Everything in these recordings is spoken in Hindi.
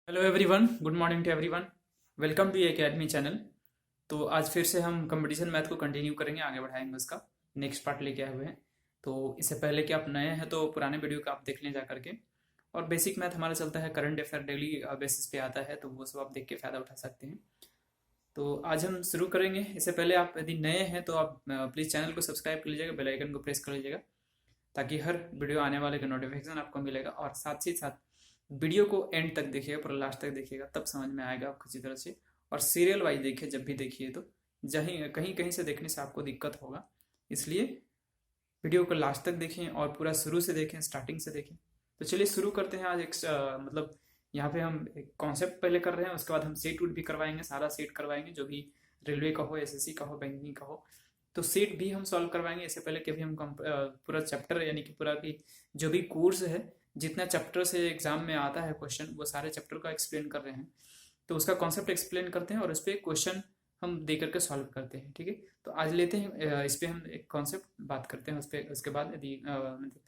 Hello everyone, good morning to everyone. Welcome to academy channel. तो आज फिर से हम कंपटीशन मैथ को कंटिन्यू करेंगे, आगे बढ़ाएंगे उसका नेक्स्ट पार्ट लेके आए हुए हैं। तो इससे पहले कि आप नए हैं तो पुराने वीडियो का आप देख लें जा करके। और बेसिक मैथ हमारा चलता है, करंट अफेयर डेली बेसिस पे आता है, तो वो सब आप देख के फ़ायदा उठा सकते हैं। तो आज हम शुरू करेंगे। इससे पहले आप यदि नए हैं तो आप प्लीज़ चैनल को सब्सक्राइब कर लीजिएगा, बेल आइकन को प्रेस कर लीजिएगा, ताकि हर वीडियो आने वाले का नोटिफिकेशन आपको मिलेगा। और साथ ही साथ वीडियो को एंड तक देखिएगा, पूरा लास्ट तक देखिएगा, तब समझ में आएगा आपको अच्छी तरह से। और सीरियल वाइज देखिए, जब भी देखिए तो जहीं कहीं कहीं से देखने से आपको दिक्कत होगा, इसलिए वीडियो को लास्ट तक देखें और पूरा शुरू से देखें, स्टार्टिंग से देखें। तो चलिए शुरू करते हैं। आज एक मतलब यहाँ पे हम एक कॉन्सेप्ट पहले कर रहे हैं, उसके बाद हम सेट उट भी करवाएंगे, सारा सेट करवाएंगे, जो भी रेलवे का हो, एसएससी का हो, बैंकिंग का हो। तो सेट भी हम सॉल्व करवाएंगे। इससे पहले कभी हम पूरा चैप्टर यानी कि पूरा की जो भी कोर्स है, जितना चैप्टर से एग्जाम में आता है क्वेश्चन, वो सारे चैप्टर का एक्सप्लेन कर रहे हैं। तो उसका कॉन्सेप्ट एक्सप्लेन करते हैं और उस पर क्वेश्चन हम दे करके सॉल्व करते हैं। ठीक है, तो आज लेते हैं इस पर हम एक कॉन्सेप्ट बात करते हैं, उस पर उसके बाद यदि मतलब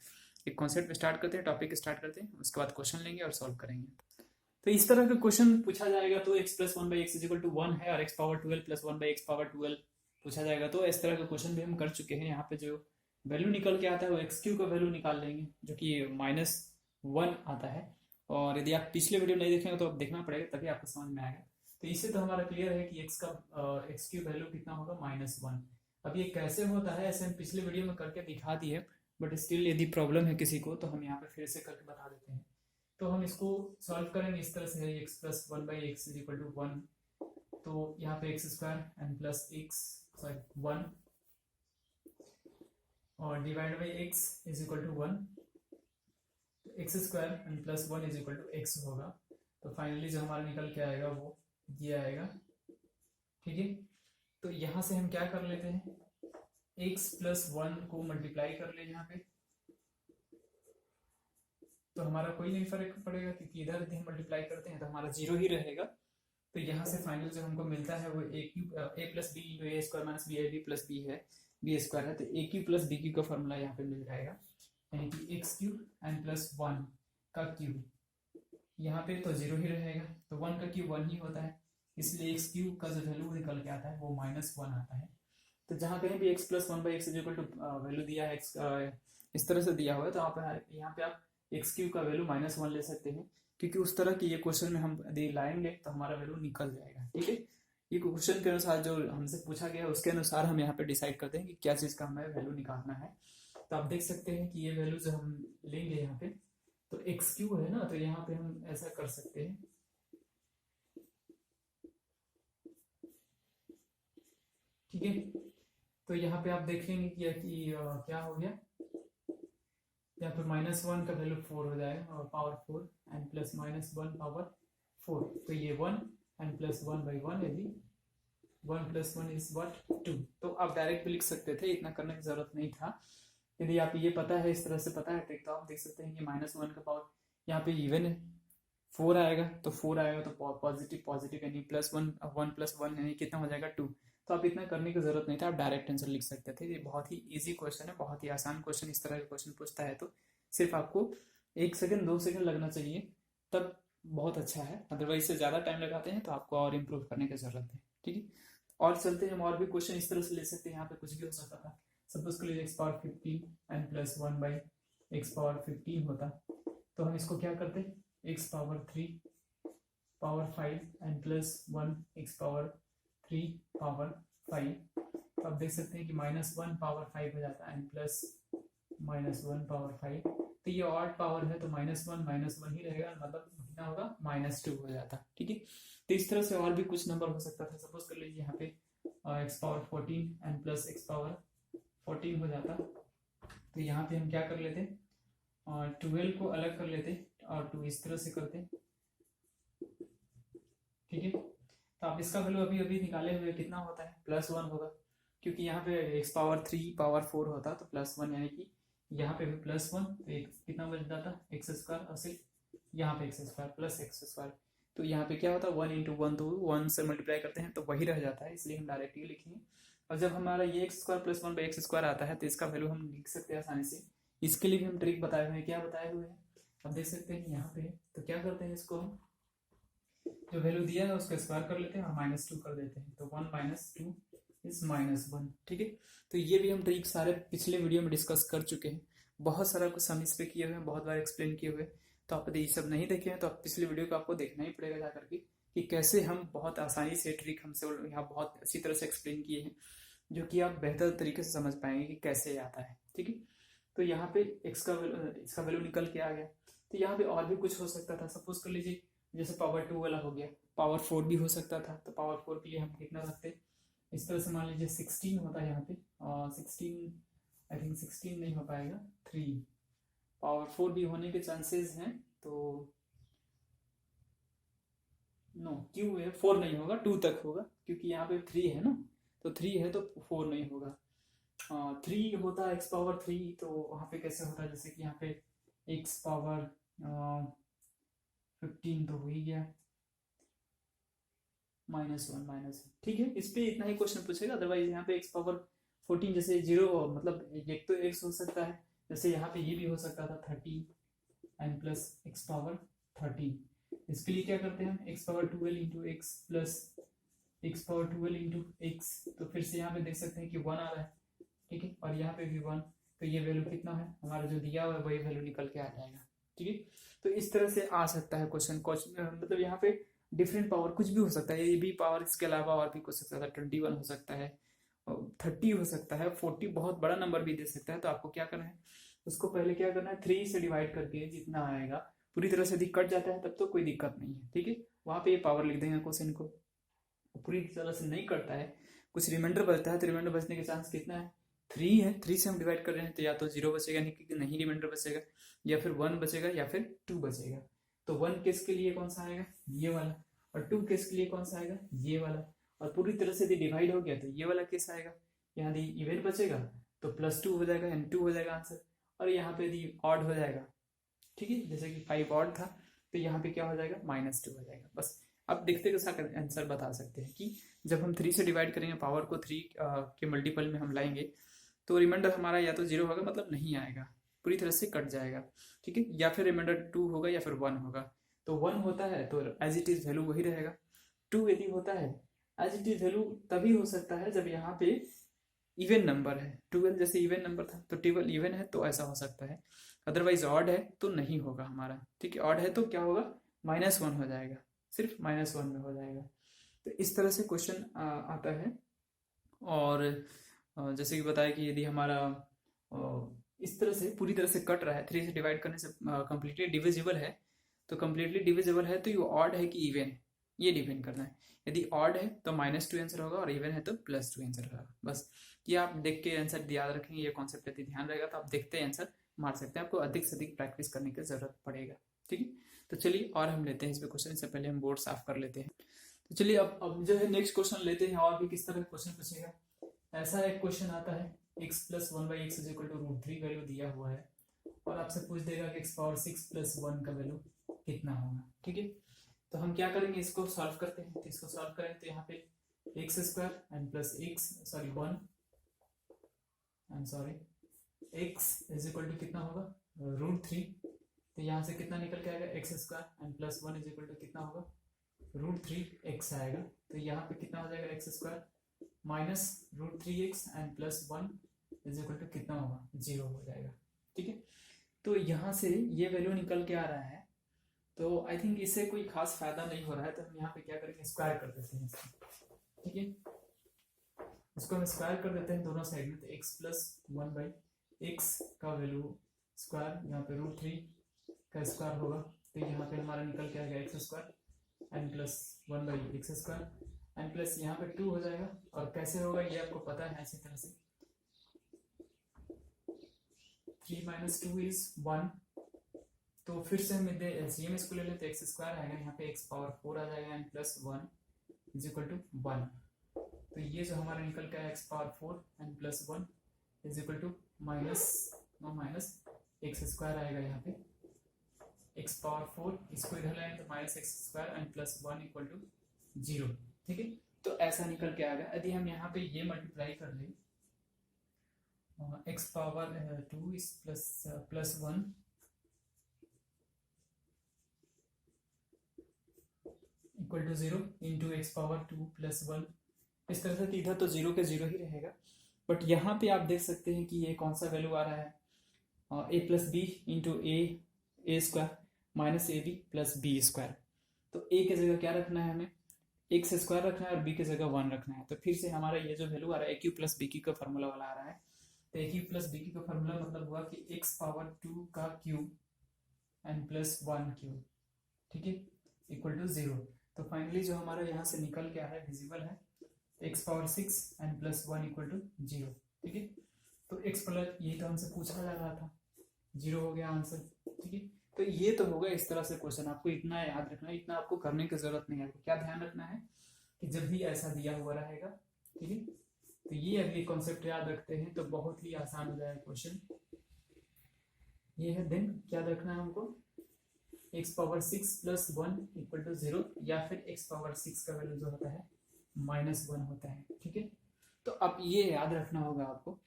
एक कॉन्सेप्ट स्टार्ट करते हैं, टॉपिक स्टार्ट करते हैं, उसके बाद क्वेश्चन लेंगे और सॉल्व करेंगे। तो इस तरह का क्वेश्चन पूछा जाएगा तो x plus one by x is equal to one है, और x power twelve plus one by x power twelve पूछा जाएगा। तो इस तरह का क्वेश्चन भी हम कर चुके हैं। यहाँ पे जो वैल्यू निकल के आता है वो एक्स क्यू का वैल्यू निकाल लेंगे, जो कि माइनस वन आता है। और यदि आप पिछले वीडियो नहीं देखेंगे तो आप देखना पड़ेगा, तभी आपको समझ में आएगा। तो इससे तो हमारा क्लियर है कि एक्स क्यू वैल्यू कितना होगा, माइनस वन। अब ये कैसे होता है, ऐसे हम पिछले वीडियो में करके दिखा दिए, बट स्टिल यदि प्रॉब्लम है किसी को तो हम यहाँ पे फिर से करके बता देते हैं। तो हम इसको सॉल्व करेंगे इस तरह से है, x plus one by x is equal to one. तो यहाँ पे x square and plus x sorry one, और divide by x is equal to one. X square and plus one is equal to x होगा। तो फाइनली जो हमारा निकल के आएगा वो ये आएगा। ठीक है, तो यहाँ से हम क्या कर लेते हैं, एक्स प्लस वन को मल्टीप्लाई कर ले यहाँ पे, तो हमारा कोई नहीं फर्क पड़ेगा, क्योंकि इधर यदि हम मल्टीप्लाई करते हैं तो हमारा जीरो ही रहेगा। तो यहाँ से फाइनल जो हमको मिलता है वो a plus b into a square minus b I b plus b है, बी स्क्वायर है। तो a cube plus b cube का फॉर्मूला यहाँ पे मिल जाएगा, यानी कि x cube and plus one का क्यूब। यहाँ पे तो जीरो ही रहेगा, तो वन का क्यूब वन ही होता है, इसलिए एक्स क्यूब का जो वैल्यू निकल के आता है वो माइनस वन आता है। तो जहाँ कहीं भी x plus one by x equal to value दिया है, एक्स इस तरह से दिया हुआ है, तो यहाँ पे आप एक्स क्यूब का वैल्यू माइनस वन ले सकते हैं, क्योंकि उस तरह की ये क्वेश्चन में हम यदि लाएंगे तो हमारा वैल्यू निकल जाएगा। ठीक है, ये क्वेश्चन के अनुसार जो हमसे पूछा गया है उसके अनुसार हम यहाँ पे डिसाइड करते हैं कि क्या चीज़ का हमें वैल्यू निकालना है। तो आप देख सकते हैं कि ये वैल्यू जो हम लेंगे यहाँ पे, तो एक्स क्यू है ना, तो यहाँ पे हम ऐसा कर सकते हैं। ठीक है, तो यहाँ पे आप देखेंगे कि क्या हो गया, यहाँ पे माइनस वन का वैल्यू फोर हो जाएगा, और power four and plus minus one power four. तो ये one and plus one by one, यदि one plus one is what two. तो आप डायरेक्ट भी लिख सकते थे, इतना करने की जरूरत नहीं था। यदि आप ये पता है, इस तरह से पता है, तो आप देख सकते हैं कि माइनस वन का पावर यहाँ पे इवन है, फोर आएगा तो फोर आएगा तो पॉजिटिव पॉजिटिव, यानी plus one, one plus one यानी कितना हो जाएगा, टू। तो आप इतना करने की जरूरत नहीं था, आप डायरेक्ट आंसर लिख सकते थे। ये बहुत ही इजी क्वेश्चन है, बहुत ही आसान क्वेश्चन। इस तरह का क्वेश्चन पूछता है तो सिर्फ आपको एक सेकंड दो सेकंड लगना चाहिए, तब बहुत अच्छा है। अदरवाइज से ज़्यादा टाइम लगाते हैं तो आपको और इम्प्रूव करने की जरूरत है। ठीक है, और चलते हैं हम, और भी क्वेश्चन इस तरह से ले सकते हैं। यहाँ पे कुछ भी हो सकता था, सपोज कर लीजिए x power fifteen and plus one by x power fifteen होता, तो हम इसको क्या करते हैं, x power three power five and plus one x power three power five. तो आप देख सकते हैं कि माइनस वन पावर फाइव हो जाता है and plus minus one power five. तो ये ऑड पावर है तो माइनस वन ही रहेगा, मतलब कितना होगा, माइनस टू हो जाता। ठीक है, तो इस तरह से और भी कुछ नंबर हो सकता था। सपोज कर लीजिए यहाँ पे x power fourteen and plus x power fourteen हो जाता, तो यहाँ पे हम क्या कर लेते, और ट्वेल्व को अलग कर लेते और टू इस तरह से करते। ठीक है, तो आप इसका वैल्यू अभी अभी निकाले हुए कितना होता है, प्लस वन होगा, क्योंकि यहाँ पे x power three power four होता तो प्लस वन, यानी कि यहाँ पे भी प्लस वन, तो एक कितना बच जाता, एक्स स्क्वायर, और सिर्फ यहाँ पे x square plus x square. तो यहाँ पे क्या होता है, वन इंटू वन, तो वन से मल्टीप्लाई करते हैं तो वही रह जाता है, इसलिए हम डायरेक्ट ये लिखेंगे। और जब हमारा ये x square plus one by x square आता है तो इसका वैल्यू हम लिख सकते हैं आसानी से। इसके लिए भी हम ट्रिक बताए हुए हैं। क्या बताए हुए हैं, अब देख सकते हैं यहाँ पे, तो क्या करते हैं, इसको हम जो वैल्यू दिया है उसको स्क्वायर कर लेते हैं और -2 कर देते हैं, तो 1 - 2 इज -1। ठीक है, तो ये भी हम ट्रिक सारे पिछले वीडियो में डिस्कस कर चुके हैं, बहुत सारा कुछ हम इस पे किए हुए हैं, बहुत बार एक्सप्लेन किए हुए हैं। तो आप यदि ये सब नहीं देखे हैं तो आप पिछले वीडियो को आपको देखना ही पड़ेगा जा करके, कि कैसे हम बहुत आसानी से ट्रिक हमसे यहाँ बहुत अच्छी तरह से एक्सप्लेन किए हैं, जो कि आप बेहतर तरीके से समझ पाएंगे कि कैसे आता है। ठीक है, तो यहाँ पे इसका वैल्यू निकल के आ गया। तो यहाँ पे और भी कुछ हो सकता था, सपोज कर लीजिए जैसे पावर 2 वाला हो गया, पावर 4 भी हो सकता था। तो पावर 4 के लिए हम कितना रखते, इस तरह से मान लीजिए 16 होता है यहाँ पे, और 16 आई थिंक 16 नहीं हो पाएगा, 3 पावर 4 भी होने के चांसेस हैं। तो नो, क्यों है 4 नहीं होगा, 2 तक होगा, क्योंकि यहाँ पे 3 है ना, तो 3 है तो 4 नहीं होगा। 3 होता है x पावर 3, तो वहाँ पे कैसे होता है, जैसे कि यहाँ पे x पावर 15 तो हो ही गया, -1 ठीक है, इस पे इतना ही क्वेश्चन पूछेगा। अदरवाइज यहाँ पे x पावर 14 जैसे 0, मतलब एक तो x हो सकता है, जैसे यहाँ पे ये भी हो सकता था 30 एंड प्लस x पावर 13। इसके लिए क्या करते हैं हम, x power 12 into x plus x power 12 into x, तो फिर से यहाँ पे देख सकते हैं कि 1 आ रहा है। ठीक है, और यहाँ पे भी 1, तो ये वैल्यू कितना है हमारा जो दिया हुआ है वही वैल्यू निकल के आ जाएगा। ठीक है, तो इस तरह से आ सकता है क्वेश्चन, मतलब यहाँ पे डिफरेंट पावर कुछ भी हो सकता है, ये भी पावर, इसके अलावा और भी कुछ सकता है, 21 हो सकता है, 30 हो सकता है, 40 बहुत बड़ा नंबर भी दे सकता है। तो आपको क्या करना है, उसको पहले क्या करना है, 3 से डिवाइड करके जितना आएगा, पूरी तरह से यदि कट जाता है तब तो कोई दिक्कत नहीं है। ठीक है, वहाँ पे ये पावर लिख देंगे क्वेश्चन को, पूरी तरह से नहीं कटता है, कुछ रिमाइंडर बचता है, तो रिमाइंडर बचने के चांस कितना है, 3 है, 3 से हम डिवाइड कर रहे हैं, तो या तो 0 बचेगा, नहीं रिमाइंडर बचेगा, या फिर 1 बचेगा, या फिर 2 बचेगा। तो 1 केस के लिए कौन सा आएगा, ये वाला, और 2 केस के लिए कौन सा आएगा, ये वाला। और पूरी तरह से यदि डिवाइड हो गया तो ये वाला केस आएगा, यहाँ यदि इवन बचेगा तो +2 हो जाएगा, यानी 2 हो जाएगा आंसर। और यहाँ पे यदि ऑड हो जाएगा, ठीक है, जैसे कि 5 ऑड था, तो यहाँ पे क्या हो जाएगा, -2 हो जाएगा। बस अब देखते के साथ आंसर बता सकते हैं कि जब हम 3 से डिवाइड करेंगे, पावर को 3 के मल्टीपल में हम लाएंगे, तो रिमाइंडर हमारा या तो 0 होगा, मतलब नहीं आएगा, पूरी तरह से कट जाएगा। ठीक है, या फिर रिमाइंडर 2 होगा या फिर 1 होगा। तो 1 होता है तो एज इट इज वैल्यू वही रहेगा। 2 यदि होता है एज इट इज वैल्यू तभी हो सकता है जब यहाँ पे इवन नंबर है, 12 जैसे इवन नंबर था, तो 12 इवन है तो ऐसा हो सकता है, अदरवाइज ऑड है तो नहीं होगा हमारा। ठीक है, ऑड है तो क्या होगा, -1 हो जाएगा, सिर्फ -1 में हो जाएगा। तो इस तरह से क्वेश्चन आता है। और जैसे कि बताया कि यदि हमारा इस तरह से पूरी तरह से कट रहा है, 3 से डिवाइड करने से कम्प्लीटली डिविजिबल है, तो कम्प्लीटली डिविजिबल है तो ये ऑड है कि इवन है, ये डिपेंड करना है। यदि ऑड है तो -2 आंसर होगा, और इवन है तो +2 आंसर होगा। बस ये आप देख के आंसर याद रखेंगे, ये कॉन्सेप्ट यदि ध्यान रहेगा तो आप देखते आंसर मार सकते हैं, आपको अधिक से अधिक प्रैक्टिस करने की जरूरत पड़ेगा। ठीक है, तो चलिए और हम लेते हैं इस पे क्वेश्चन, से पहले हम बोर्ड साफ कर लेते हैं। तो चलिए अब जो है नेक्स्ट क्वेश्चन लेते हैं, और भी किस तरह का क्वेश्चन पूछेगा। ऐसा एक क्वेश्चन आता है, x + 1/x = √3 वैल्यू दिया हुआ है, और आपसे पूछ देगा कि x पावर 6 + 1 का वैल्यू कितना होगा। ठीक है, तो हम क्या करेंगे, इसको सॉल्व करते हैं। तो इसको सॉल्व करें तो यहाँ पे x² and plus x sorry 1 and sorry x = कितना होगा, √3। तो यहाँ से कितना निकल के आएगा, x² एंड प्लस 1 = कितना होगा, √3x आएगा। तो यहाँ पे कितना हो जाएगा, x² minus √3x and plus 1 = कितना होगा, 0 हो जाएगा। ठीक है, तो यहाँ से ये वैल्यू निकल के आ रहा है, तो आई थिंक इससे कोई खास फायदा नहीं हो रहा है, तो हम यहाँ पे क्या करेंगे, स्क्वायर कर देते हैं इसको। ठीक है, इसको हम स्क्वायर कर देते हैं दोनों साइड में, तो x + 1/x का वैल्यू स्क्वायर, यहाँ पे √3 का स्क्वायर होगा, तो यहाँ पे हमारा निकल के आएगा x² and plus 1/x² and plus यहाँ पे 2 हो जाएगा। और कैसे होगा ये आपको पता है, ऐसी तरह से 3 - 2 = 1। तो फिर से हम एलसीएम इसको ले लेते, x² आएगा, यहाँ पे x पावर 4 आ जाएगा एंड प्लस 1 = 1। तो ये जो हमारा निकल के आया x power 4 and plus 1 = -x² आएगा, यहाँ पे x पावर 4 इसको इधर लाएंगे तो -x² एंड प्लस 1 = 0। ठीक है, तो ऐसा निकल के आएगा। यदि हम यहाँ पे ये मल्टीप्लाई कर लें, x पावर 2 इस plus 1 equal to 0 into x power 2 plus 1। इस तरह से इधर तो 0 के 0 ही रहेगा, बट यहाँ पे आप देख सकते हैं कि ये कौन सा वैल्यू आ रहा है, a plus b into a square minus a b plus b square. तो ए की जगह क्या रखना है, हमें एक्स स्क्वायर रखना है और बी की जगह 1 रखना है। तो फिर से हमारा ये जो वैल्यू आ रहा है ए क्यू प्लस बी क्यू का फॉर्मूला वाला आ रहा है। तो a cube plus b cube का फॉर्मूला मतलब हुआ कि एक्स पावर 2 का क्यूब एंड प्लस 1 क्यूब, ठीक है, इक्वल टू 0। तो फाइनली जो हमारा यहाँ से निकल के आ रहा है विजिबल है x power 6 and plus 1 equal to 0, ठीक है। तो एक्स प्लस, यही तो हमसे पूछा जा रहा था, 0 हो गया आंसर, ठीक है। तो ये तो होगा इस तरह से क्वेश्चन, आपको इतना याद रखना है, इतना आपको करने की जरूरत नहीं है। आपको क्या ध्यान रखना है कि जब भी ऐसा दिया हुआ रहेगा, ठीक है, तो ये अभी कॉन्सेप्ट याद रखते हैं तो बहुत ही आसान हो जाएगा क्वेश्चन। ये है देन क्या रखना है हमको, x power 6 plus 1 equal to 0, या फिर एक्स पावर 6 का वैल्यू जो होता है -1 होता है, ठीक है। तो अब ये याद रखना होगा आपको।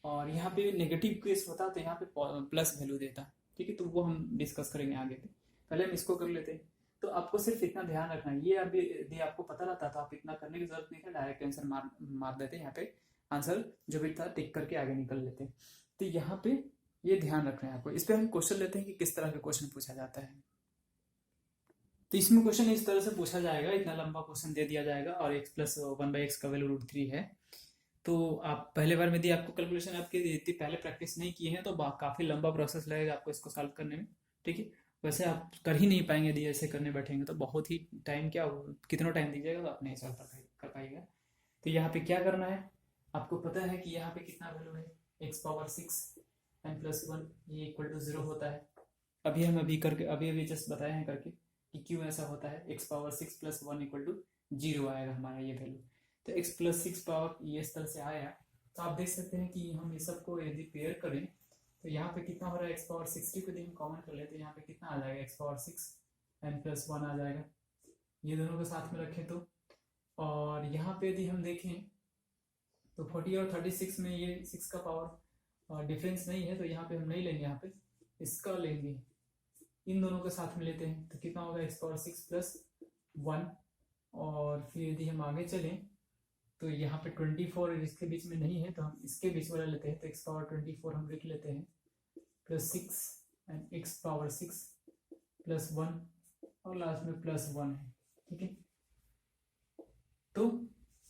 और यहाँ पे नेगेटिव केस होता तो यहाँ पे प्लस वैल्यू देता, ठीक है। तो वो हम डिस्कस करेंगे आगे पे, पहले हम इसको कर लेते हैं। तो आपको सिर्फ इतना ध्यान रखना है, ये अभी यदि आपको पता रहता तो आप इतना करने की जरूरत नहीं था, डायरेक्ट आंसर मार देते, यहाँ पे आंसर जो भी था टिक करके आगे निकल लेते। तो यहाँ पे ये ध्यान रखना है आपको। इस पे हम क्वेश्चन लेते हैं कि किस तरह का क्वेश्चन पूछा जाता है। तो इसमें क्वेश्चन इस तरह से पूछा जाएगा, इतना लंबा क्वेश्चन दे दिया जाएगा और x प्लस 1/x का वैल्यू √3 है। तो आप पहले बार में यदि आपको कैलकुलेशन आपके इतनी पहले प्रैक्टिस नहीं की है तो काफ़ी लंबा प्रोसेस लगेगा आपको इसको सॉल्व करने में, ठीक है। वैसे आप कर ही नहीं पाएंगे यदि ऐसे करने बैठेंगे तो, बहुत ही टाइम क्या कितना टाइम दीजिएगा तो आप नहीं सॉल्व कर पाइएगा। तो यहाँ पे क्या करना है, आपको पता है कि यहाँ पे कितना वैल्यू है, एक्स पावर 6 एंड प्लस 1 ये इक्वल टू 0 होता है। अभी हम अभी जस्ट बताए हैं करके कि क्यों ऐसा होता है। X power 6 plus 1 equal to 0 आएगा हमारा ये वैल्यू। तो x प्लस 6 पावर ये इस तरह से आया। तो आप देख सकते हैं कि हम ये सबको यदि पेयर करें तो यहाँ पे कितना हो रहा है, x पावर 60 को यदि हम कॉमन कर लेते हैं यहाँ पे कितना आ जाएगा, x पावर 6 एंड प्लस 1 आ जाएगा, ये दोनों को साथ में रखें तो। और यहाँ पे यदि हम देखें तो 40 और 36 में ये 6 का पावर डिफरेंस नहीं है, तो यहाँ पे हम नहीं लेंगे, यहाँ पे इसका लेंगे, इन दोनों को साथ में लेते हैं तो कितना होगा, x पावर 6 प्लस 1। और फिर यदि हम आगे चलें तो यहाँ पे 24 इसके बीच में नहीं है तो हम इसके बीच वाला लेते हैं, तो x पावर 24 हम लिख लेते हैं plus 6 and x power 6 plus 1 और लास्ट में प्लस 1 है, ठीक है। तो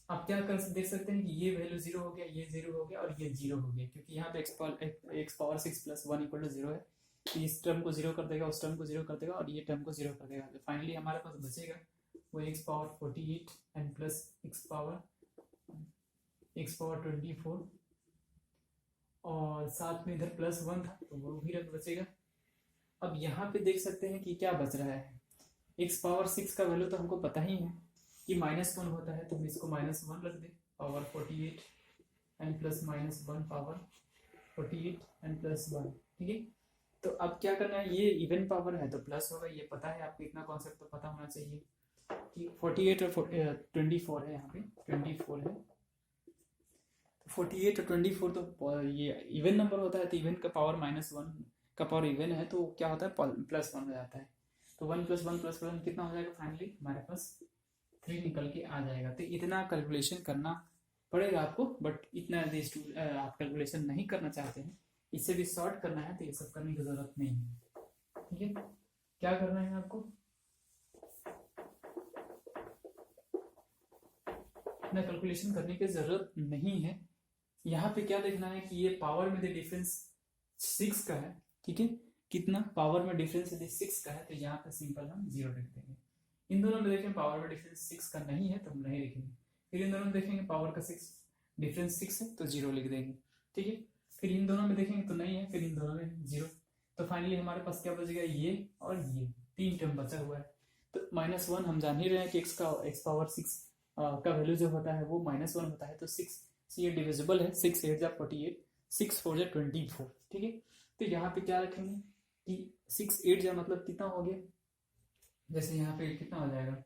आप क्या कर देख सकते हैं कि ये वैल्यू 0 हो गया, ये 0 हो गया और ये 0 हो गया, क्योंकि यहाँ पे x power 6 plus 1 equal to 0 है। तो इस टर्म को 0 कर देगा, उस टर्म को 0 कर देगा और ये टर्म को 0 कर देगा। तो फाइनली हमारे पास बचेगा वो x power 48 and plus x power 24 और साथ में इधर प्लस 1 था तो वो भी रख बचेगा। अब यहाँ पे देख सकते हैं कि क्या बच रहा है, x पावर 6 का वैल्यू तो हमको पता ही है कि -1 होता है, तो हम इसको -1 रख दें, power 48 and plus -1 power 48 and plus 1, ठीक है। तो अब क्या करना है, ये इवन पावर है तो प्लस होगा, ये पता है आपको, इतना कॉन्सेप्ट तो पता होना चाहिए कि 48 और 24 है, यहाँ पे 24 है, 48 और 24 तो ये इवन नंबर होता है, तो इवन का पावर -1 का पावर इवन है तो क्या होता है, +1 हो जाता है। तो 1 + 1 + 1 कितना हो जाएगा, फाइनली हमारे पास 3 निकल के आ जाएगा। तो इतना कैलकुलेशन करना पड़ेगा आपको, बट इतना यदि आप कैलकुलेशन नहीं करना चाहते हैं, इससे भी शॉर्ट करना है तो ये सब करने की जरूरत नहीं है, ठीक है। क्या करना है आपको, इतना कैलकुलेशन करने की जरूरत नहीं है। यहाँ पे क्या देखना है कि ये पावर में डिफरेंस 6 का है, ठीक है, कितना पावर में डिफरेंस यदि 6 का है तो यहाँ पे सिंपल हम 0 लिख देंगे। इन दोनों में देखें पावर में डिफरेंस 6 का नहीं है तो हम नहीं लिखेंगे। फिर इन दोनों में देखेंगे पावर का डिफरेंस 6 है तो 0 लिख देंगे, ठीक है। फिर इन दोनों में देखेंगे तो नहीं है, फिर इन दोनों में 0। तो फाइनली हमारे पास क्या बचेगा, ये और ये 3 टर्म बचा हुआ है। तो -1 हम जान ही रहे हैं कि x पावर 6 का वैल्यू जो होता है वो -1 होता है, तो 6 से ये डिविजिबल है, 6 8 जा 48, 6 4 जा 24, ठीक है। तो यहाँ पे क्या रखेंगे कि 6 8 जा मतलब कितना हो गया, जैसे यहाँ पे कितना हो जाएगा,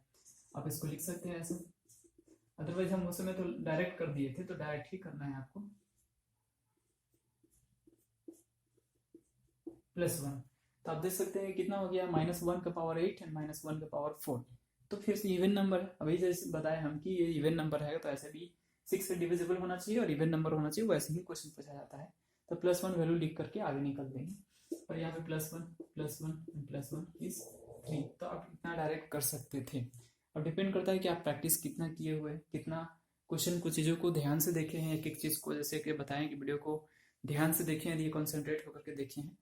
आप इसको लिख सकते हैं ऐसे, अदरवाइज हम उस समय तो डायरेक्ट कर दिए थे, तो डायरेक्ट ही करना है आपको, +1। तो आप देख सकते हैं कितना हो गया, -1 का पावर 8 एंड -1 का पावर 4, तो फिर से इवन नंबर है। अभी जैसे बताया हम कि ये इवन नंबर है, तो ऐसे भी 6 से डिविजिबल होना चाहिए और इवन नंबर होना चाहिए, वैसे ही क्वेश्चन पूछा जाता है। तो +1 वैल्यू लिख करके आगे निकल देंगे, और यहाँ पे +1 +1 इज 3, तो आप इतना डायरेक्ट कर सकते थे। और डिपेंड करता है कि आप प्रैक्टिस कितना किए हुए, कितना क्वेश्चन को चीज़ों को ध्यान से देखे हैं, एक एक चीज़ को, जैसे कि बताएं कि वीडियो को ध्यान से देखें, यदि कॉन्सेंट्रेट होकर के देखे हैं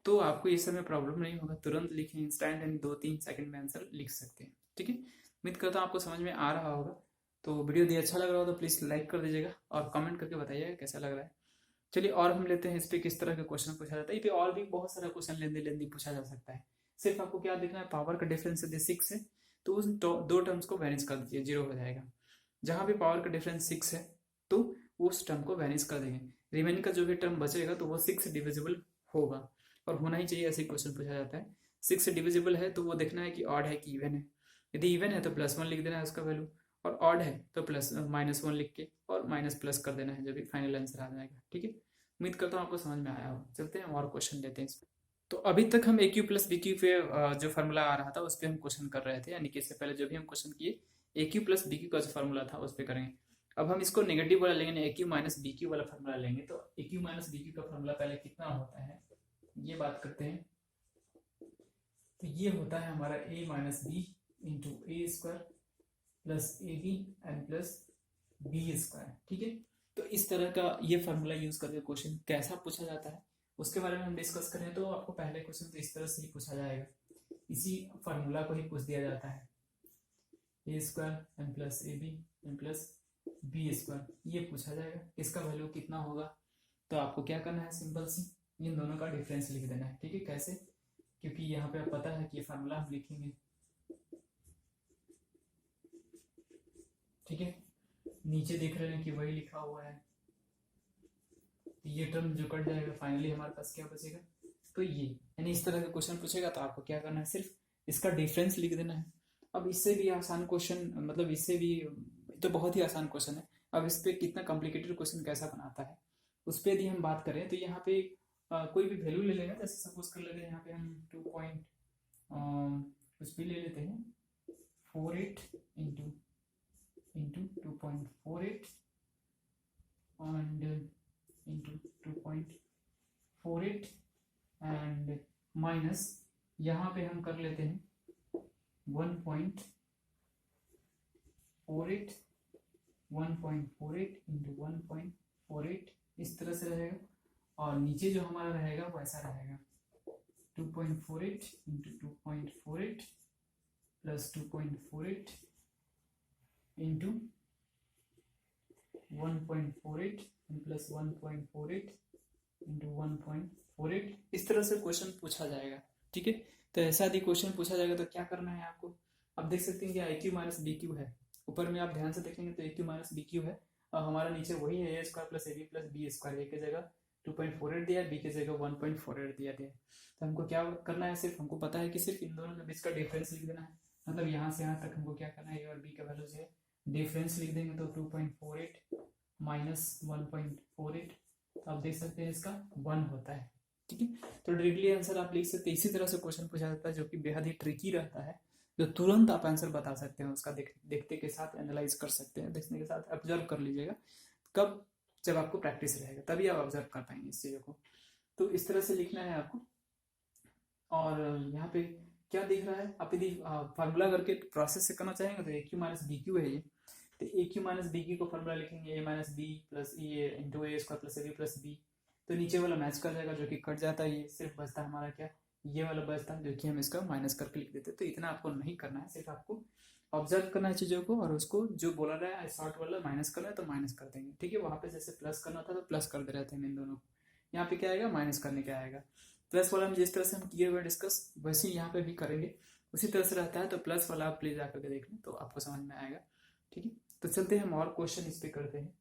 तो आपको इस समय प्रॉब्लम नहीं होगा। तुरंत लिखें, इंस्टेंट, यानी 2-3 सेकंड में आंसर लिख सकते हैं। ठीक है, उम्मीद करता हूँ आपको समझ में आ रहा होगा। तो वीडियो यदि अच्छा लग रहा हो तो प्लीज़ लाइक कर दीजिएगा और कमेंट करके बताइएगा कैसा लग रहा है। चलिए और हम लेते हैं इस पर किस तरह के क्वेश्चन पूछा जाता है। इस पर और भी बहुत सारा क्वेश्चन लेंदी पूछा जा सकता है। सिर्फ आपको क्या देखना है, पावर का डिफरेंस यदि 6 है तो उस दो टर्म्स को वैनिश कर दीजिए, 0 हो जाएगा। जहाँ भी पावर का डिफरेंस 6 है तो उस टर्म को वैनिश कर देंगे, रिमेनिंग का जो भी टर्म बचेगा तो वो 6 डिविजिबल होगा, और होना ही चाहिए, ऐसे क्वेश्चन पूछा जाता है। 6 से डिविजिबल है तो वो देखना है कि ऑड है कि इवन है। यदि इवन है तो +1 लिख देना है उसका वैल्यू, और ऑड है तो -1 लिख के और माइनस प्लस कर देना है, जो भी फाइनल आंसर आ जाएगा। ठीक है, उम्मीद करता हूँ आपको समझ में आया हो। चलते हैं और क्वेश्चन लेते हैं इसमें। तो अभी तक हम AQ + BQ पे जो फार्मूला आ रहा था उस पर हम क्वेश्चन कर रहे थे, यानी कि इससे पहले जो भी हम क्वेश्चन किए AQ + BQ का जो फार्मूला था उस पर करेंगे। अब हम इसको नेगेटिव वाला लेंगे, AQ - BQ वाला फार्मूला लेंगे। तो AQ - BQ का फार्मूला पहले कितना होता है ये बात करते हैं। तो ये होता है हमारा A - B × A² + AB n + B²। ठीक है, तो इस तरह का ये फार्मूला यूज करके क्वेश्चन कैसा पूछा जाता है उसके बारे में हम डिस्कस करें। तो आपको पहले क्वेश्चन तो इस तरह से ही पूछा जाएगा, इसी फार्मूला को ही पूछ दिया जाता है, A² n + AB n + B², ये पूछा जाएगा। इसका वैल्यू कितना होगा, तो आपको क्या करना है, सिंपल सी इन दोनों का डिफरेंस लिख देना है। ठीक है, कैसे, क्योंकि यहाँ पे पता है कि ये फार्मूला हम लिखेंगे। ठीक है, नीचे देख रहे हैं कि वही लिखा हुआ है, ये टर्म जो कट जाएगा फाइनली हमारे पास क्या बचेगा, तो ये, यानी इस तरह का क्वेश्चन पूछेगा तो आपको क्या करना है, सिर्फ इसका डिफरेंस लिख देना है। अब इससे भी आसान क्वेश्चन, मतलब इससे भी तो बहुत ही आसान क्वेश्चन है। अब इस पे कितना कॉम्प्लिकेटेड क्वेश्चन कैसा बनाता है उस पर यदि हम बात करें तो यहाँ पे कोई भी वैल्यू ले लेगा। जैसे सपोज कर लेते हैं यहाँ पे हम 2 पॉइंट कुछ भी ले लेते हैं, 48 into 2.48 and into 2.48 and minus यहाँ पे हम कर लेते हैं 1.48 इंटू 1.48, इस तरह से रहेगा। और नीचे जो हमारा रहेगा वो ऐसा रहेगा 2.48 into 2.48 plus 2.48 into 1.48 plus 1.48 into 1.48, इस तरह से क्वेश्चन पूछा जाएगा। ठीक है, तो ऐसा यदि क्वेश्चन पूछा जाएगा तो क्या करना है आपको, आप देख सकते हैं कि AQ - BQ है, ऊपर में आप ध्यान से देखेंगे तो AQ - BQ है, और हमारा नीचे वही है A² + AB + B²। A की जगह 2.48 दिया है, B की जगह 1.48 दिया है। तो हमको क्या करना है, सिर्फ हमको पता है कि सिर्फ इन दोनों के बीच का डिफरेंस लिख देना है। मतलब यहाँ से यहाँ तक हमको क्या करना है, A और B का वैल्यू है डिफरेंस लिख देंगे, तो 2.48 माइनस 1.48, तो आप देख सकते हैं इसका 1 होता है। ठीक है, तो डायरेक्टली आंसर आप लिख सकते हैं। इसी तरह से क्वेश्चन पूछा जाता है जो कि बेहद ही ट्रिकी रहता है, जो तुरंत आप आंसर बता सकते हैं उसका, देखते के साथ एनालाइज कर सकते हैं, देखने के साथ ऑब्जर्व कर लीजिएगा। कब, जब आपको प्रैक्टिस रहेगा तभी आप ऑब्जर्व कर पाएंगे इस चीज़ों को। तो इस तरह से लिखना है आपको। और यहाँ पे क्या दिख रहा है, आप यदि फार्मूला करके प्रोसेस से करना चाहेंगे तो AQ - BQ है ये, तो AQ - BQ को फार्मूला लिखेंगे A - B + E into A² + AB + B, तो नीचे वाला मैच कर जाएगा, जो कि कट जाता है, ये सिर्फ बचता हमारा क्या, ये वाला बचता है, जो कि हम इसका माइनस करके लिख देते हैं। तो इतना आपको नहीं करना है, सिर्फ आपको ऑब्जर्व करना है चीज़ों को, और उसको जो बोला रहा है शॉर्ट वाला माइनस करना है तो माइनस कर देंगे। ठीक है, वहाँ पे जैसे प्लस करना था तो प्लस कर दे रहे थे हम इन दोनों को, यहाँ पे क्या आएगा, माइनस करने क्या आएगा। प्लस वाला में जिस तरह से हम किए हुए डिस्कस वैसे ही यहाँ पे भी करेंगे, उसी तरह से रहता है। तो प्लस वाला आप प्लीज आकर के देख लें तो आपको समझ में आएगा। ठीक है, तो चलते हैं हम और क्वेश्चन इस पे करते हैं,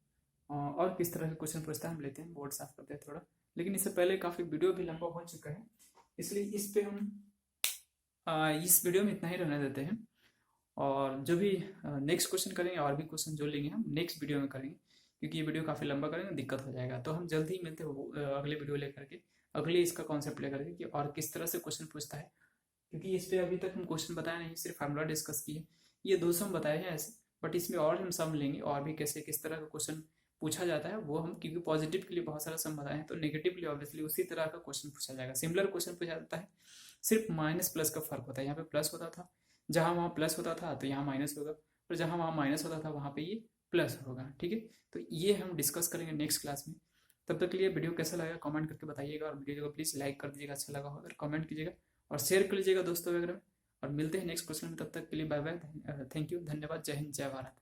और किस तरह के क्वेश्चन पूछता है हम लेते हैं। बोर्ड साफ करते हैं थोड़ा, लेकिन इससे पहले काफ़ी वीडियो भी लंबा हो चुका है, इसलिए इस पे हम इस वीडियो में इतना ही रहने देते हैं। और जो भी नेक्स्ट क्वेश्चन करेंगे, और भी क्वेश्चन जो लेंगे हम नेक्स्ट वीडियो में करेंगे, क्योंकि ये वीडियो काफ़ी लंबा करेंगे दिक्कत हो जाएगा। तो हम जल्द ही मिलते हो अगले वीडियो लेकर के, अगले इसका कॉन्सेप्ट लेकर के, कि और किस तरह से क्वेश्चन पूछता है क्योंकि इस पे अभी तक हम क्वेश्चन बताया नहीं, सिर्फ फार्मूला डिस्कस किए। ये 2 सम बताए हैं ऐसे, बट इसमें और हम सम लेंगे, और भी कैसे किस तरह का क्वेश्चन पूछा जाता है वो हम, क्योंकि पॉजिटिव के लिए बहुत सारा सम बताए हैं, तो नेगेटिव के लिए ऑब्वियसली उसी तरह का क्वेश्चन पूछा जाएगा, सिमिलर क्वेश्चन पूछा जाता है। सिर्फ माइनस प्लस का फर्क होता है, यहाँ पे प्लस होता था, जहाँ वहाँ प्लस होता था तो यहाँ माइनस होगा, और जहाँ वहाँ माइनस होता था वहाँ पे ये प्लस होगा। ठीक है, तो ये हम डिस्कस करेंगे नेक्स्ट क्लास में। तब तक के लिए वीडियो कैसा लगा कमेंट करके बताइएगा, और वीडियो को प्लीज़ लाइक कर दीजिएगा अच्छा लगा हो अगर, कमेंट कीजिएगा और शेयर कर लीजिएगा दोस्तों वगैरह में। और मिलते हैं नेक्स्ट क्वेश्चन में, तब तक के लिए बाय बाय, थैंक यू, धन्यवाद, जय हिंद, जय भारत।